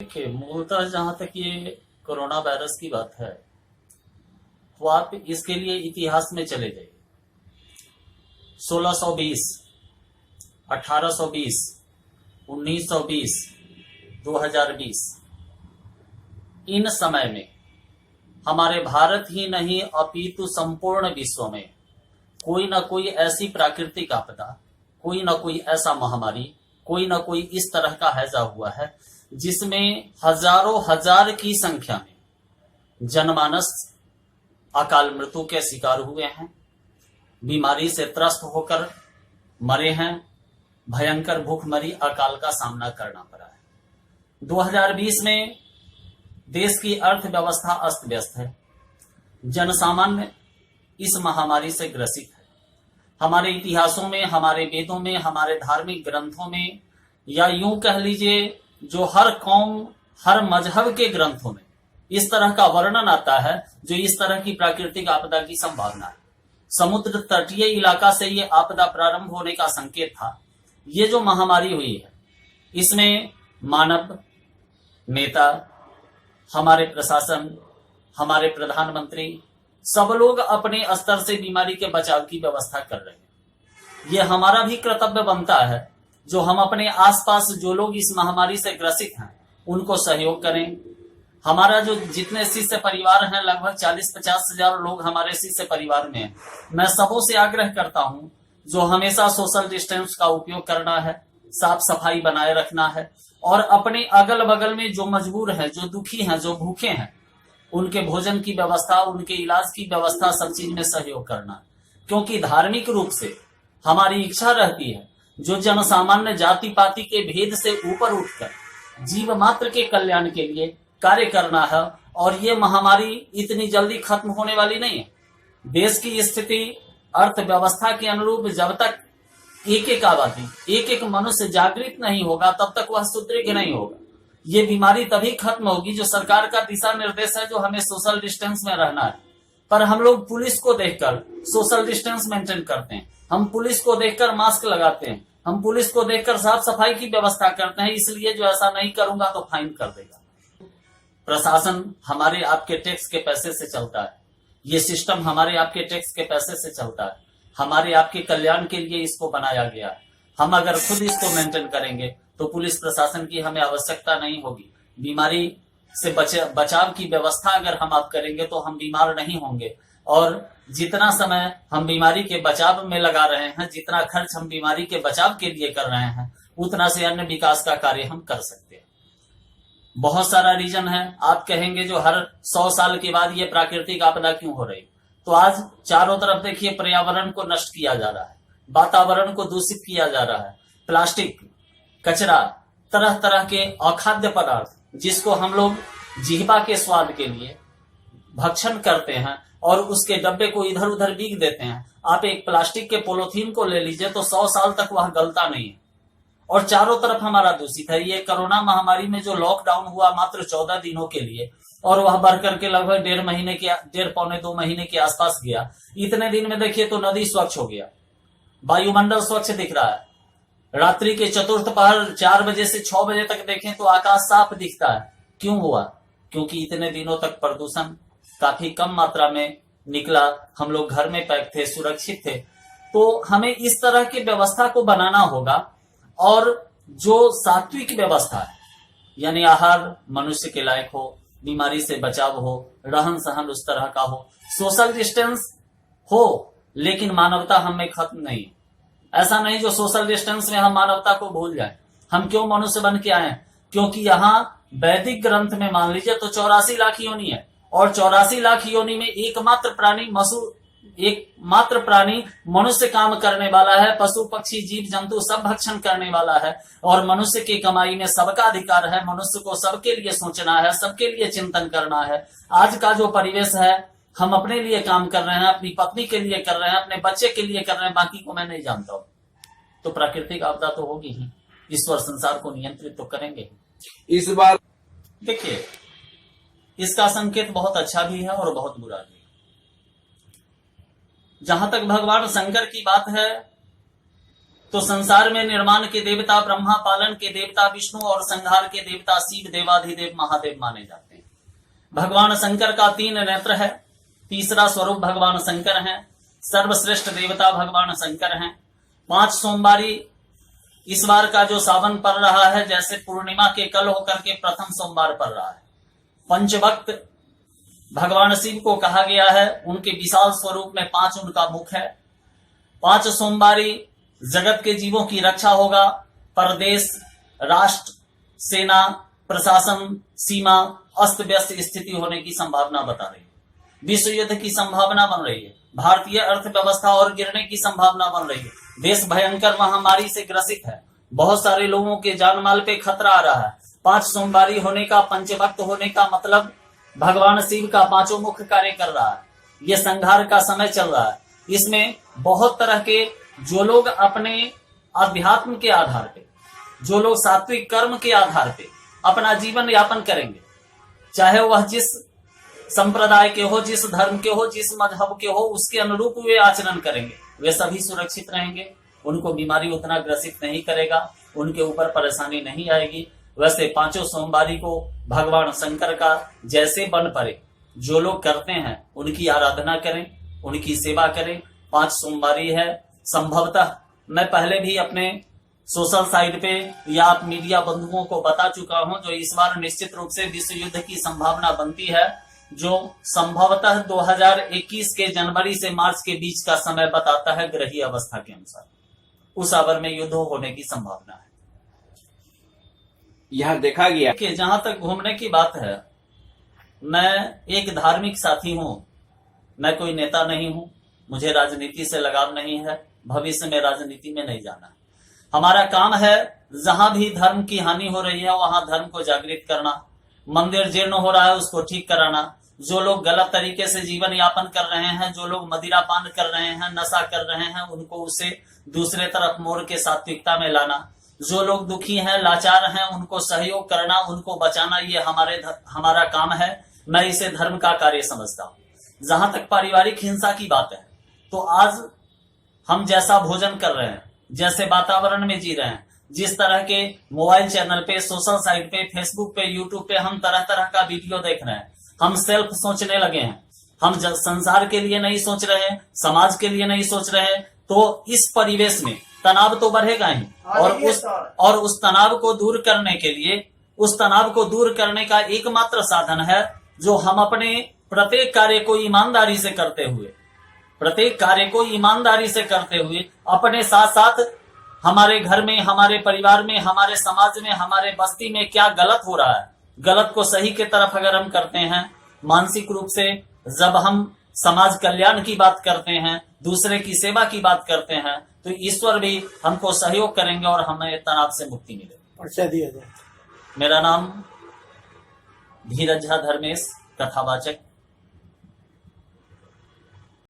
देखिए, मूलतः जहां तक ये कोरोना वायरस की बात है, तो आप इसके लिए इतिहास में चले जाइए। 1620, 1820, 1920, 2020, इन समय में हमारे भारत ही नहीं अपितु संपूर्ण विश्व में कोई ना कोई ऐसी प्राकृतिक आपदा, कोई ना कोई ऐसा महामारी, कोई ना कोई इस तरह का हैजा हुआ है जिसमें हजारों हजार की संख्या में जनमानस अकाल मृत्यु के शिकार हुए हैं, बीमारी से त्रस्त होकर मरे हैं, भयंकर भूखमरी अकाल का सामना करना पड़ा है। 2020 में देश की अर्थव्यवस्था अस्त व्यस्त है, जनसामान्य इस महामारी से ग्रसित है। हमारे इतिहासों में, हमारे वेदों में, हमारे धार्मिक ग्रंथों में, या यूं कह लीजिए जो हर कौम, हर मजहब के ग्रंथों में इस तरह का वर्णन आता है जो इस तरह की प्राकृतिक आपदा की संभावना है। समुद्र तटीय इलाका से ये आपदा प्रारंभ होने का संकेत था। ये जो महामारी हुई है, इसमें मानव, नेता, हमारे प्रशासन, हमारे प्रधानमंत्री, सब लोग अपने स्तर से बीमारी के बचाव की व्यवस्था कर रहे हैं। ये हमारा भी कर्तव्य बनता है जो हम अपने आसपास जो लोग इस महामारी से ग्रसित हैं उनको सहयोग करें। हमारा जो जितने शिष्य परिवार हैं, लगभग 40-50 हजार लोग हमारे शिष्य परिवार में हैं। मैं सबों से आग्रह करता हूं जो हमेशा सोशल डिस्टेंस का उपयोग करना है, साफ सफाई बनाए रखना है, और अपने अगल बगल में जो मजबूर हैं, जो दुखी हैं, जो भूखे हैं, उनके भोजन की व्यवस्था, उनके इलाज की व्यवस्था, सब चीज में सहयोग करना। क्योंकि धार्मिक रूप से हमारी इच्छा रहती है जो जनसामान्य जाति पाति के भेद से ऊपर उठकर जीव मात्र के कल्याण के लिए कार्य करना है। और ये महामारी इतनी जल्दी खत्म होने वाली नहीं है। देश की स्थिति, अर्थव्यवस्था के अनुरूप जब तक एक एक आबादी, एक एक मनुष्य जागृत नहीं होगा, तब तक वह सुदृढ़ नहीं होगा। ये बीमारी तभी खत्म होगी जो सरकार का दिशा निर्देश है, जो हमें सोशल डिस्टेंस में रहना है। पर हम लोग पुलिस को देखकर सोशल डिस्टेंस मेंटेन करते हैं, हम पुलिस को देखकर मास्क लगाते हैं, हम पुलिस को देखकर साफ सफाई की व्यवस्था करते हैं, इसलिए जो ऐसा नहीं करूंगा तो फाइन कर देगा। प्रशासन हमारे आपके टैक्स के पैसे से चलता है, ये सिस्टम हमारे आपके टैक्स के पैसे से चलता है, हमारे आपके कल्याण के लिए इसको बनाया गया है। हम अगर खुद इसको मेंटेन करेंगे तो पुलिस प्रशासन की हमें आवश्यकता नहीं होगी। बीमारी से बचाव की व्यवस्था अगर हम आप करेंगे तो हम बीमार नहीं होंगे, और जितना समय हम बीमारी के बचाव में लगा रहे हैं, जितना खर्च हम बीमारी के बचाव के लिए कर रहे हैं, उतना से अन्य विकास का कार्य हम कर सकते हैं। बहुत सारा रीजन है। आप कहेंगे जो हर 100 साल के बाद ये प्राकृतिक आपदा क्यों हो रही, तो आज चारों तरफ देखिए पर्यावरण को नष्ट किया जा रहा है, वातावरण को दूषित किया जा रहा है। प्लास्टिक, कचरा, तरह तरह के अखाद्य पदार्थ जिसको हम लोग जिह्वा के स्वाद के लिए भक्षण करते हैं और उसके डब्बे को इधर उधर बिक देते हैं। आप एक प्लास्टिक के पॉलीथीन को ले लीजिए तो 100 साल तक वह गलता नहीं है, और चारों तरफ हमारा दूषित है। ये कोरोना महामारी में जो लॉकडाउन हुआ मात्र 14 दिनों के लिए, और वह बढ़ करके लगभग 1.5 पौने 2 महीने के आसपास गया। इतने दिन में देखिए तो नदी स्वच्छ हो गया, वायुमंडल स्वच्छ दिख रहा है। रात्रि के चतुर्थ पहर 4 बजे से 6 बजे तक देखें तो आकाश साफ दिखता है। क्यों हुआ? क्योंकि इतने दिनों तक प्रदूषण काफी कम मात्रा में निकला, हम लोग घर में पैक थे, सुरक्षित थे। तो हमें इस तरह की व्यवस्था को बनाना होगा, और जो सात्विक व्यवस्था है, यानी आहार मनुष्य के लायक हो, बीमारी से बचाव हो, रहन सहन उस तरह का हो, सोशल डिस्टेंस हो, लेकिन मानवता हमें खत्म नहीं। ऐसा नहीं जो सोशल डिस्टेंस में हम मानवता को भूल जाएं। हम क्यों मनुष्य बन के आए? क्योंकि यहाँ वैदिक ग्रंथ में मान लीजिए तो 84 लाख योनि है, और 84 लाख योनि में एकमात्र प्राणी मनुष्य काम करने वाला है। पशु पक्षी जीव जंतु सब भक्षण करने वाला है, और मनुष्य की कमाई में सबका अधिकार है। मनुष्य को सबके लिए सोचना है, सबके लिए चिंतन करना है। आज का जो परिवेश है, हम अपने लिए काम कर रहे हैं, अपनी पत्नी के लिए कर रहे हैं, अपने बच्चे के लिए कर रहे हैं, बाकी को मैं नहीं जानता हूं। तो प्राकृतिक आपदा तो होगी ही, ईश्वर संसार को नियंत्रित तो करेंगे। इस बार देखिए, इसका संकेत बहुत अच्छा भी है और बहुत बुरा भी है। जहां तक भगवान शंकर की बात है, तो संसार में निर्माण के देवता ब्रह्मा, पालन के देवता विष्णु और संहार के देवता शिव, देवाधिदेव महादेव माने जाते हैं। भगवान शंकर का 3 नेत्र है, तीसरा स्वरूप भगवान शंकर हैं, सर्वश्रेष्ठ देवता भगवान शंकर हैं। 5 सोमवारी इस बार का जो सावन पड़ रहा है, जैसे पूर्णिमा के कल होकर के प्रथम सोमवार पड़ रहा है। पंचभक्त भगवान शिव को कहा गया है, उनके विशाल स्वरूप में 5 उनका मुख है। 5 सोमवारी जगत के जीवों की रक्षा होगा। परदेश, राष्ट्र, सेना, प्रशासन, सीमा अस्त व्यस्त स्थिति होने की संभावना बता रही है। विश्व युद्ध की संभावना बन रही है। भारतीय अर्थव्यवस्था और गिरने की संभावना बन रही है। देश भयंकर महामारी से ग्रसित है। बहुत सारे लोगों के जान माल पे खतरा आ रहा है। 5 सोमवारी होने का, पंचभक्त होने का मतलब भगवान शिव का 5 मुख कार्य कर रहा है। ये संहार का समय चल रहा है। इसमें बहुत तरह के जो लोग अपने अध्यात्म के आधार पे, जो लोग सात्विक कर्म के आधार पे अपना जीवन यापन करेंगे, चाहे वह जिस संप्रदाय के हो, जिस धर्म के हो, जिस मजहब के हो, उसके अनुरूप वे आचरण करेंगे, वे सभी सुरक्षित रहेंगे। उनको बीमारी उतना ग्रसित नहीं करेगा, उनके ऊपर परेशानी नहीं आएगी। वैसे 5 सोमवारी को भगवान शंकर का जैसे बन पड़े जो लोग करते हैं उनकी आराधना करें, उनकी सेवा करें। 5 सोमवारी है। संभवतः मैं पहले भी अपने सोशल साइट पे या आप मीडिया बंधुओं को बता चुका हूं, जो इस बार निश्चित रूप से विश्व युद्ध की संभावना बनती है, जो संभवतः 2021 के जनवरी से मार्च के बीच का समय बताता है ग्रहीय अवस्था के अनुसार। उस आवर में युद्ध होने की संभावना है। यह देखा गया कि जहां तक घूमने की बात है, मैं एक धार्मिक साथी हूं, मैं कोई नेता नहीं हूं, मुझे राजनीति से लगाव नहीं है, भविष्य में राजनीति में नहीं जाना। हमारा काम है जहां भी धर्म की हानि हो रही है वहां धर्म को जागृत करना, मंदिर जीर्ण हो रहा है उसको ठीक कराना, जो लोग गलत तरीके से जीवन यापन कर रहे हैं, जो लोग मदिरा पान कर रहे हैं, नशा कर रहे हैं, उनको उसे दूसरे तरफ मोड़ के सात्विकता में लाना, जो लोग दुखी हैं, लाचार हैं, उनको सहयोग करना, उनको बचाना, ये हमारा काम है। मैं इसे धर्म का कार्य समझता हूं। जहां तक पारिवारिक हिंसा की बात है, तो आज हम जैसा भोजन कर रहे हैं, जैसे वातावरण में जी रहे हैं, जिस तरह के मोबाइल चैनल पे, सोशल साइट पे, फेसबुक पे, यूट्यूब पे हम तरह तरह का वीडियो देख रहे हैं, हम सेल्फ सोचने लगे हैं। हम संसार के लिए नहीं सोच रहे हैं, समाज के लिए नहीं सोच रहे हैं, तो इस परिवेश में तनाव तो बढ़ेगा ही। और उस तनाव को दूर करने के लिए, उस तनाव को दूर करने का एकमात्र साधन है जो हम अपने प्रत्येक कार्य को ईमानदारी से करते हुए, प्रत्येक कार्य को ईमानदारी से करते हुए अपने साथ साथ हमारे घर में, हमारे परिवार में, हमारे समाज में, हमारे बस्ती में क्या गलत हो रहा है, गलत को सही के तरफ अगर हम करते हैं, मानसिक रूप से जब हम समाज कल्याण की बात करते हैं, दूसरे की सेवा की बात करते हैं, तो ईश्वर भी हमको सहयोग करेंगे और हमें तनाव से मुक्ति मिलेगी। मेरा नाम धीरज झा धर्मेश, कथावाचक,